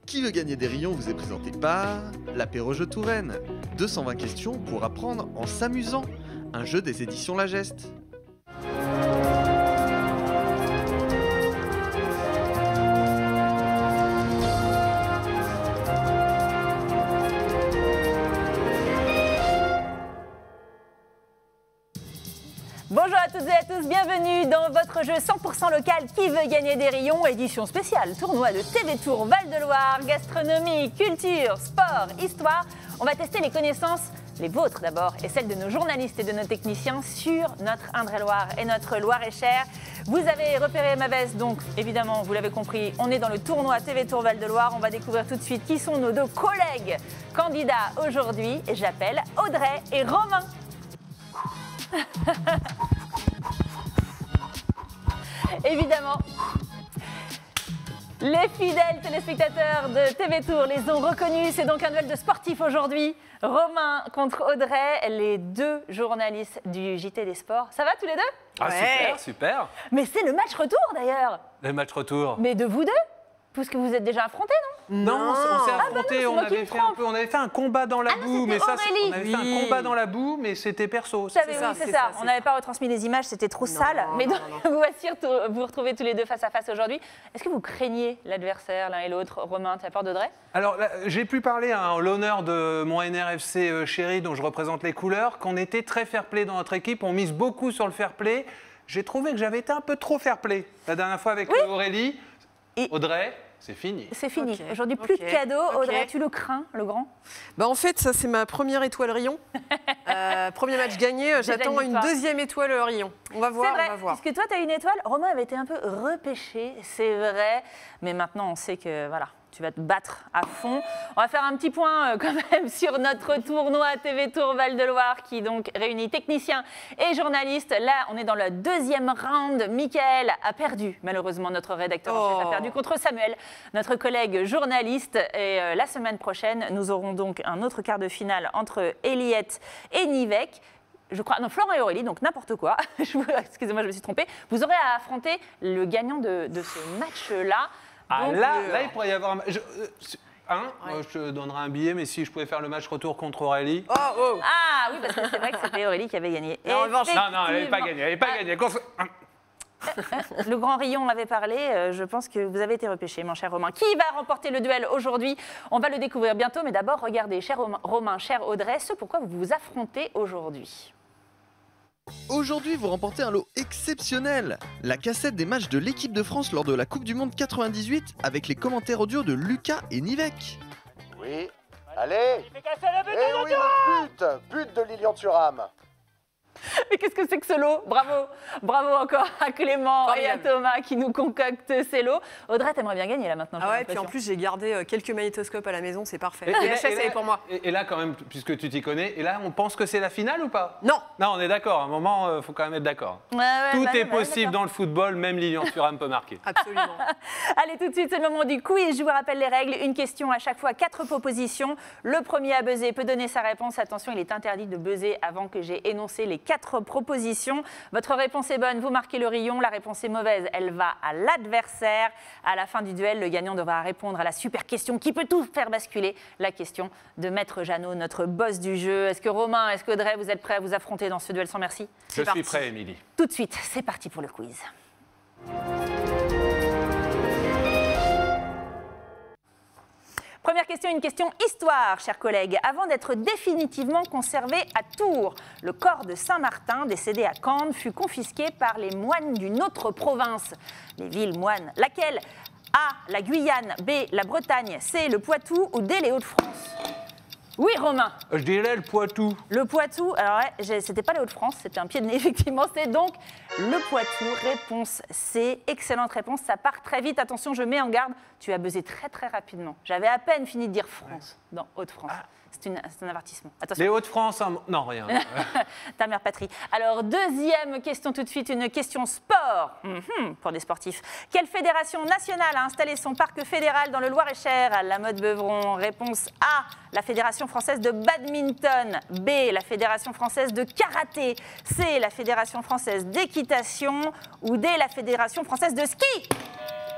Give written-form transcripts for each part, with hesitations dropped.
Qui veut gagner des rayons vous est présenté par l'apéro-jeu Touraine. 220 questions pour apprendre en s'amusant. Un jeu des éditions La Geste. Bonjour à toutes et à tous, bienvenue dans votre jeu 100% local Qui veut gagner des rayons, édition spéciale, tournoi de TV Tour Val-de-Loire, gastronomie, culture, sport, histoire. On va tester les connaissances, les vôtres d'abord, et celles de nos journalistes et de nos techniciens sur notre Indre-et-Loire et notre Loire-et-Cher. Vous avez repéré ma veste, donc évidemment, vous l'avez compris, on est dans le tournoi TV Tour Val-de-Loire. On va découvrir tout de suite qui sont nos deux collègues candidats aujourd'hui. Et j'appelle Audrey et Romain. Évidemment, les fidèles téléspectateurs de TV Tour les ont reconnus. C'est donc un duel de sportifs aujourd'hui. Romain contre Audrey, les deux journalistes du JT des Sports. Ça va tous les deux? Ah ouais. Super. Mais c'est le match retour d'ailleurs. Le match retour. Mais de vous deux? Puisque vous êtes déjà affrontés, non? Non, on s'est affrontés, bah non, on avait fait un combat dans la boue, mais ça, Aurélie. on avait fait un combat dans la boue, mais c'était perso. C'est ça. On n'avait pas retransmis les images, c'était trop sale. Mais donc, voici vous retrouvez tous les deux face à face aujourd'hui. Est-ce que vous craignez l'adversaire l'un et l'autre? Romain, tu as peur d'Audrey? Alors, j'ai pu parler en l'honneur de mon NRFC chéri, dont je représente les couleurs, qu'on était très fair-play dans notre équipe. On mise beaucoup sur le fair-play. J'ai trouvé que j'avais été un peu trop fair-play la dernière fois avec Aurélie. Et Audrey, c'est fini. C'est fini. Okay. Aujourd'hui, plus de cadeaux. Audrey, tu le crains, le grand? Bah en fait, ça, c'est ma première étoile rayon. Premier match gagné, j'attends une deuxième étoile rayon. On va voir, vrai, on va voir. Puisque toi, tu as une étoile. Romain avait été un peu repêché, c'est vrai. Mais maintenant, on sait que, voilà, tu vas te battre à fond. On va faire un petit point quand même sur notre tournoi TV Tour Val-de-Loire qui donc réunit techniciens et journalistes. Là, on est dans le deuxième round. Michael a perdu, malheureusement, notre rédacteur en chef a perdu contre Samuel, notre collègue journaliste. Et la semaine prochaine, nous aurons donc un autre quart de finale entre Eliette et Nivek. Je crois, non, Florent et Aurélie, donc n'importe quoi. Excusez-moi, je me suis trompée. Vous aurez à affronter le gagnant de ce match-là. Ah, là, il pourrait y avoir un... je te donnerai un billet, mais si je pouvais faire le match retour contre Aurélie. Ah oui, parce que c'est vrai que c'était Aurélie qui avait gagné. En revanche, non, elle n'avait pas gagné. Le grand Rion avait parlé, je pense que vous avez été repêché, mon cher Romain. Qui va remporter le duel aujourd'hui? On va le découvrir bientôt, mais d'abord, regardez, cher Romain, cher Audrey, ce pourquoi vous vous affrontez aujourd'hui. Aujourd'hui, vous remportez un lot exceptionnel. La cassette des matchs de l'équipe de France lors de la Coupe du Monde 98 avec les commentaires audio de Lucas et Nivek. Oui, allez. Il fait casser le but de oui, but de Lilian Thuram. Mais qu'est-ce que c'est que ce lot? Bravo encore à Clément et à Thomas qui nous concoctent ces lots. Audrey, t'aimerais bien gagner là maintenant. Ah ouais, puis en plus j'ai gardé quelques magnétoscopes à la maison, c'est parfait. La chaise, elle est pour moi. Et là quand même, puisque tu t'y connais, et là on pense que c'est la finale ou pas? Non. Non, on est d'accord, à un moment, il faut quand même être d'accord. Tout est possible dans le football, même Lilian Thuram peut marquer. Absolument. Allez, tout de suite, c'est le moment du quiz. Je vous rappelle les règles. Une question à chaque fois, 4 propositions. Le premier à buzzer peut donner sa réponse. Attention, il est interdit de buzzer avant que j'ai énoncé les 4 propositions. Votre réponse est bonne, vous marquez le rayon. La réponse est mauvaise, elle va à l'adversaire. À la fin du duel, le gagnant devra répondre à la super question qui peut tout faire basculer. La question de Maître Jeannot, notre boss du jeu. Est-ce que Romain, est-ce qu'Audrey, vous êtes prêts à vous affronter dans ce duel sans merci? Je suis prêt, Émilie. Tout de suite, c'est parti pour le quiz. Première question, une question histoire, chers collègues. Avant d'être définitivement conservé à Tours, le corps de Saint-Martin, décédé à Cande, fut confisqué par les moines d'une autre province. Les villes moines, laquelle? A, la Guyane, B, la Bretagne, C, le Poitou ou D, les Hauts-de-France? Oui, Romain. Je dirais le Poitou. Le Poitou, alors ouais, c'était pas les Hauts-de-France, c'était un pied de nez, effectivement. C'est donc le Poitou. Réponse C. Excellente réponse, ça part très vite. Attention, je mets en garde, tu as buzzé très très rapidement. J'avais à peine fini de dire France, dans Hauts-de-France. C'est un avertissement. Attention. Les Hauts-de-France, non, rien. Ta mère patrie. Alors, deuxième question tout de suite, une question sport pour des sportifs. Quelle fédération nationale a installé son parc fédéral dans le Loir-et-Cher à La Motte-Beuvron? Réponse A, la Fédération française de badminton. B, la Fédération française de karaté. C, la Fédération française d'équitation. Ou D, la Fédération française de ski.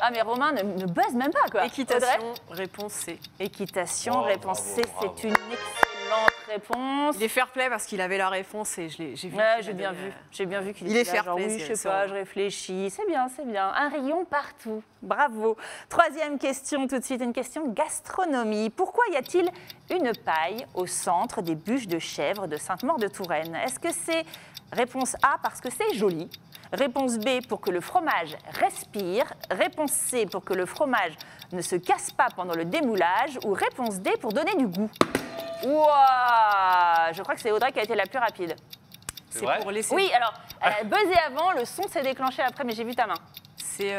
Ah, mais Romain ne buzz même pas, quoi. Équitation, réponse C. Équitation, réponse C, c'est une excellente réponse. Il est fair play parce qu'il avait la réponse et j'ai vu. Ouais, j'ai bien vu. J'ai bien vu qu'il Il est était là, fair genre, play, oui, je c'est sais pas, je réfléchis. C'est bien, c'est bien. Un rayon partout. Bravo. Troisième question tout de suite, une question gastronomie. Pourquoi y a-t-il une paille au centre des bûches de chèvre de Sainte-Maure-de-Touraine? Est-ce que c'est réponse A parce que c'est joli? Réponse B pour que le fromage respire. Réponse C pour que le fromage ne se casse pas pendant le démoulage. Ou réponse D pour donner du goût. Ouah, je crois que c'est Audrey qui a été la plus rapide. C'est pour laisser. Oui, alors, elle a buzzé avant, le son s'est déclenché après, mais j'ai vu ta main. C'est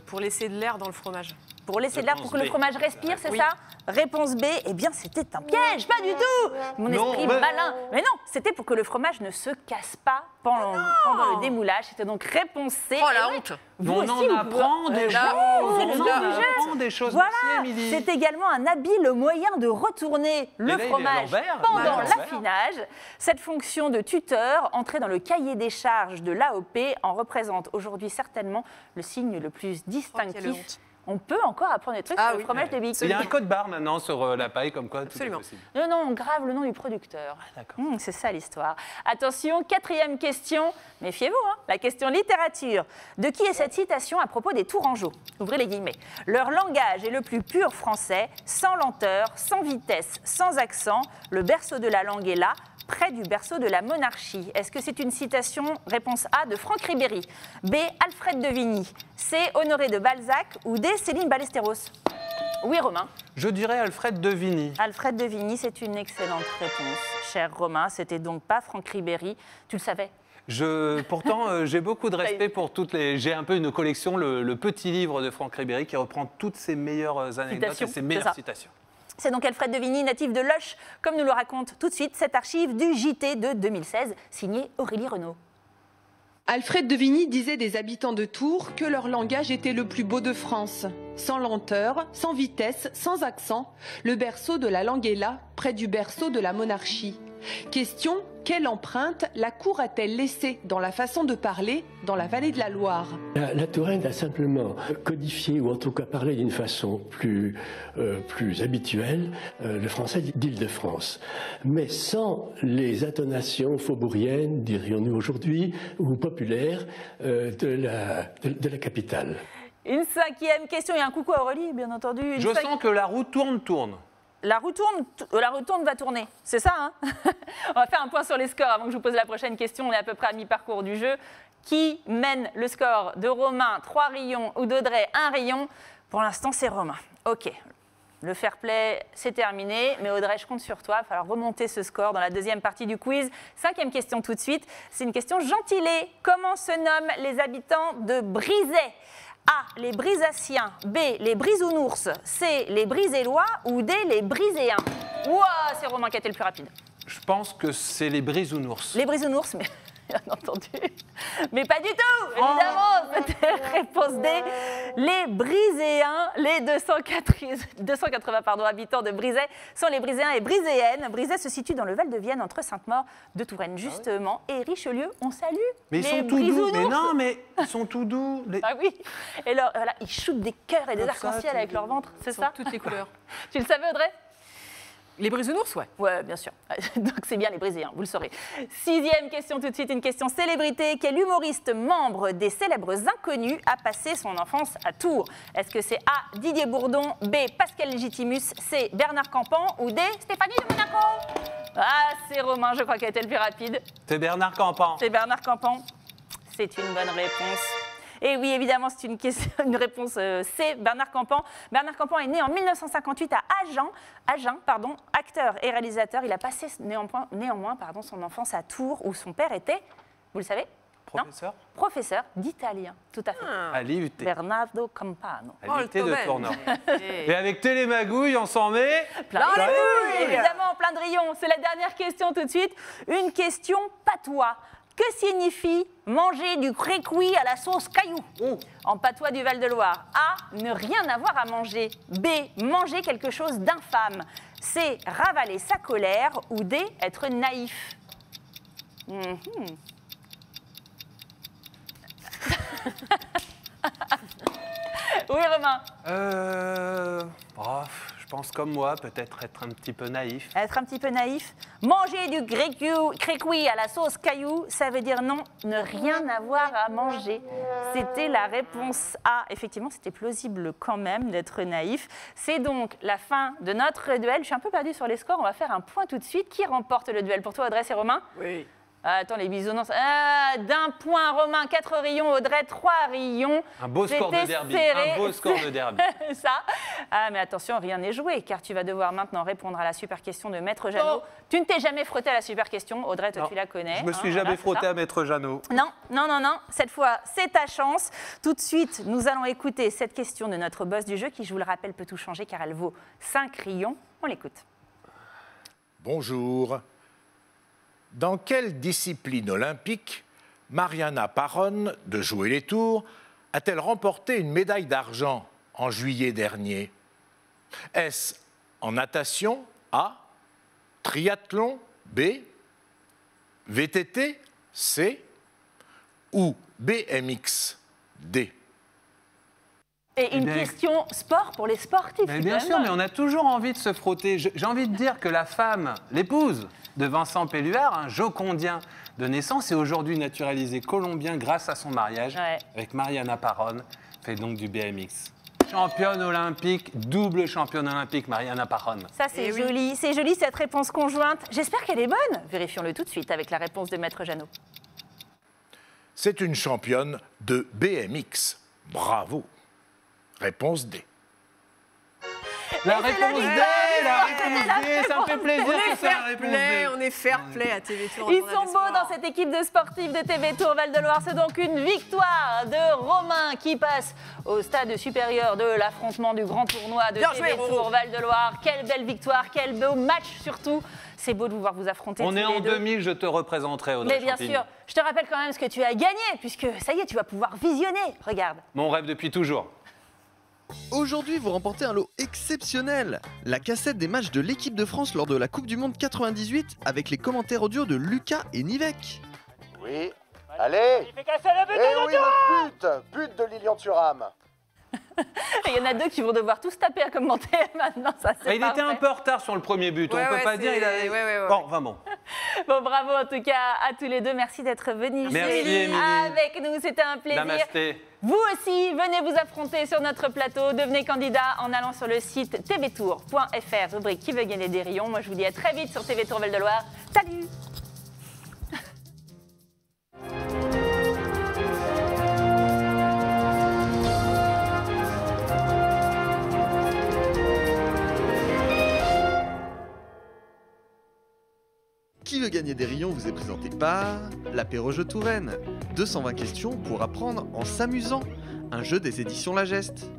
pour laisser de l'air dans le fromage. Pour laisser de l'air, pour que le fromage respire, c'est Oui. ça? Réponse B, eh bien c'était un piège, pas du tout. Mon esprit malin. Mais non, c'était pour que le fromage ne se casse pas pendant le démoulage. C'était donc réponse C. Oh la honte. Vous On aussi, en vous apprend des pouvez- choses. c'est le On nom en du jeu. apprend des choses. Voilà, Merci, Émilie. c'est également un habile moyen de retourner le là, il est à fromage l'envers. pendant Il est à l'envers. l'affinage. Cette fonction de tuteur, entrée dans le cahier des charges de l'AOP, en représente aujourd'hui certainement le signe le plus quelle distinctif. honte. On peut encore apprendre des trucs Ah sur le oui. fromage de Bic. Il y a un code barre maintenant sur la paille, comme quoi tout est Absolument. possible. Non, non, on grave le nom du producteur. d'accord. C'est ça l'histoire. Attention, quatrième question. Méfiez-vous, hein. La question littérature. De qui est cette citation à propos des Tourangeaux? Ouvrez les guillemets. Leur langage est le plus pur français, sans lenteur, sans vitesse, sans accent. Le berceau de la langue est là, près du berceau de la monarchie. Est-ce que c'est une citation, réponse A, de Franck Ribéry, B, Alfred de Vigny, C, Honoré de Balzac ou D, Céline Ballesteros? Oui, Romain. Je dirais Alfred de Vigny. Alfred de Vigny, c'est une excellente réponse. Cher Romain, c'était donc pas Franck Ribéry. Tu le savais? Pourtant, j'ai beaucoup de respect pour toutes les. J'ai un peu une collection, le petit livre de Franck Ribéry, qui reprend toutes ses meilleures anecdotes Citations, et ses c'est meilleures ça. citations. C'est donc Alfred de Vigny, natif de Loches, comme nous le raconte tout de suite cette archive du JT de 2016, signée Aurélie Renaud. Alfred de Vigny disait des habitants de Tours que leur langage était le plus beau de France. Sans lenteur, sans vitesse, sans accent, le berceau de la langue est là, près du berceau de la monarchie. Question, quelle empreinte la cour a-t-elle laissée dans la façon de parler dans la vallée de la Loire? La Touraine a simplement codifié, ou en tout cas parlé d'une façon plus habituelle, le français d'Île-de-France. Mais sans les intonations faubouriennes, dirions-nous aujourd'hui, ou populaires de la capitale. Une cinquième question, et un coucou à Aurélie, bien entendu. Je sens que la roue tourne. La roue tourne va tourner, c'est ça, hein? On va faire un point sur les scores avant que je vous pose la prochaine question. On est à peu près à mi-parcours du jeu. Qui mène le score de Romain, 3 rayons, ou d'Audrey, 1 rayon? Pour l'instant, c'est Romain. Ok, le fair play, c'est terminé. Mais Audrey, je compte sur toi. Il va falloir remonter ce score dans la deuxième partie du quiz. Cinquième question tout de suite. C'est une question gentilée. Comment se nomment les habitants de Brizay? A, les Brisaciens, B, les Brisounours, C, les Brisélois ou D, les Briséens? Ouah, c'est Romain qui a été le plus rapide. Je pense que c'est les Brisounours. Les Brisounours, mais bien entendu. Mais pas du tout, évidemment, c'était réponse D. Les Briséens, les 280 habitants de Brizay sont les Briséens et Briséennes. Brizay se situe dans le Val-de-Vienne entre Sainte-Maure-de-Touraine, justement, et Richelieu, on salue. Mais ils les sont tout doux. Brisounours. Mais non, mais ils sont tout doux. Ah oui. Et alors, voilà, ils shootent des cœurs et des Comme ça, arcs-en-ciel avec leur ventre, c'est ça? Toutes les couleurs. Tu le savais, Audrey? Les Brisounours, ouais. Ouais, bien sûr. Donc c'est bien les Briséens, vous le saurez. Sixième question tout de suite, une question célébrité. Quel humoriste membre des célèbres Inconnus a passé son enfance à Tours? Est-ce que c'est A, Didier Bourdon, B, Pascal Légitimus, C, Bernard Campan ou D, Stéphanie de Monaco? Ah, c'est Romain, je crois, qui a été le plus rapide. C'est Bernard Campan. C'est Bernard Campan. C'est une bonne réponse. Et oui, évidemment, c'est une réponse C, Bernard Campan. Bernard Campan est né en 1958 à Agen, acteur et réalisateur. Il a passé néanmoins son enfance à Tours, où son père était, vous le savez? Professeur Professeur d'italien, tout à fait. à l'IUT. Bernardo Campano. À l'IUT de domaine. Tournant. Et avec Télémagouille, on s'en met. Plein de rayons, évidemment, plein de rayons. C'est la dernière question tout de suite. Une question patois. Que signifie manger du crécoui à la sauce caillou? En patois du Val-de-Loire. A, ne rien avoir à manger. B, manger quelque chose d'infâme. C, ravaler sa colère. Ou D, être naïf. Oui, Romain. Je pense comme moi, peut-être être un petit peu naïf. Être un petit peu naïf. Manger du crécoui à la sauce caillou, ça veut dire non, ne rien avoir à manger. C'était la réponse A. Effectivement, c'était plausible quand même d'être naïf. C'est donc la fin de notre duel. Je suis un peu perdue sur les scores. On va faire un point tout de suite. Qui remporte le duel pour toi, Audrey et Romain? Oui. Attends, les bisounours. D'un point, Romain, 4 rayons. Audrey, 3 rayons. Un beau score de derby. Serré. Un beau score de derby. Ça. Ah, mais attention, rien n'est joué, car tu vas devoir maintenant répondre à la super question de Maître Jeannot. Tu ne t'es jamais frotté à la super question. Audrey, toi, tu la connais. Je me suis jamais frotté à Maître Jeannot. Non. Cette fois, c'est ta chance. Tout de suite, nous allons écouter cette question de notre boss du jeu, qui, je vous le rappelle, peut tout changer, car elle vaut 5 rayons. On l'écoute. Bonjour. Dans quelle discipline olympique Mariana Parón, de jouer les tours, a-t-elle remporté une médaille d'argent en juillet dernier? Est-ce en natation A, triathlon B, VTT C ou BMX D? Et une question sport pour les sportifs. Mais bien sûr, mais on a toujours envie de se frotter. J'ai envie de dire que la femme, l'épouse de Vincent Pelluard, un jocondien de naissance, est aujourd'hui naturalisé colombien grâce à son mariage avec Mariana Parón, fait donc du BMX. Championne olympique, double championne olympique, Mariana Parón. Ça, c'est joli. C'est joli, cette réponse conjointe. J'espère qu'elle est bonne. Vérifions-le tout de suite avec la réponse de Maître Jeannot. C'est une championne de BMX. Bravo. Réponse D. La réponse D, ça me fait plaisir. On est fair play à TV Tour. Ils sont beaux dans cette équipe de sportifs de TV Tour Val-de-Loire. C'est donc une victoire de Romain qui passe au stade supérieur de l'affrontement du grand tournoi de TV Tour Val-de-Loire. Quelle belle victoire, quel beau match surtout. C'est beau de vous voir vous affronter. On est en 2000, je te représenterai, Audrey. Mais bien sûr, je te rappelle quand même ce que tu as gagné, puisque ça y est, tu vas pouvoir visionner. Regarde. Mon rêve depuis toujours. Aujourd'hui, vous remportez un lot exceptionnel. La cassette des matchs de l'équipe de France lors de la Coupe du Monde 98 avec les commentaires audio de Lucas et Nivek. Oui. Allez. Il fait casser le but Eh oui, le but de Lilian Thuram. Il y en a deux qui vont devoir tous taper à commenter maintenant. Ça, il était un peu en retard sur le premier but. On ne peut pas dire. Bon, vraiment. Bon, bravo en tout cas à tous les deux. Merci d'être venus ici avec nous. C'était un plaisir. Namasté. Vous aussi, venez vous affronter sur notre plateau. Devenez candidat en allant sur le site tvtour.fr, rubrique Qui veut gagner des rayons. Moi, je vous dis à très vite sur TV Tour Val-de-Loire. Salut! Qui veut gagner des rayons vous est présenté par l'apéro jeu Touraine. 220 questions pour apprendre en s'amusant. Un jeu des éditions La Geste.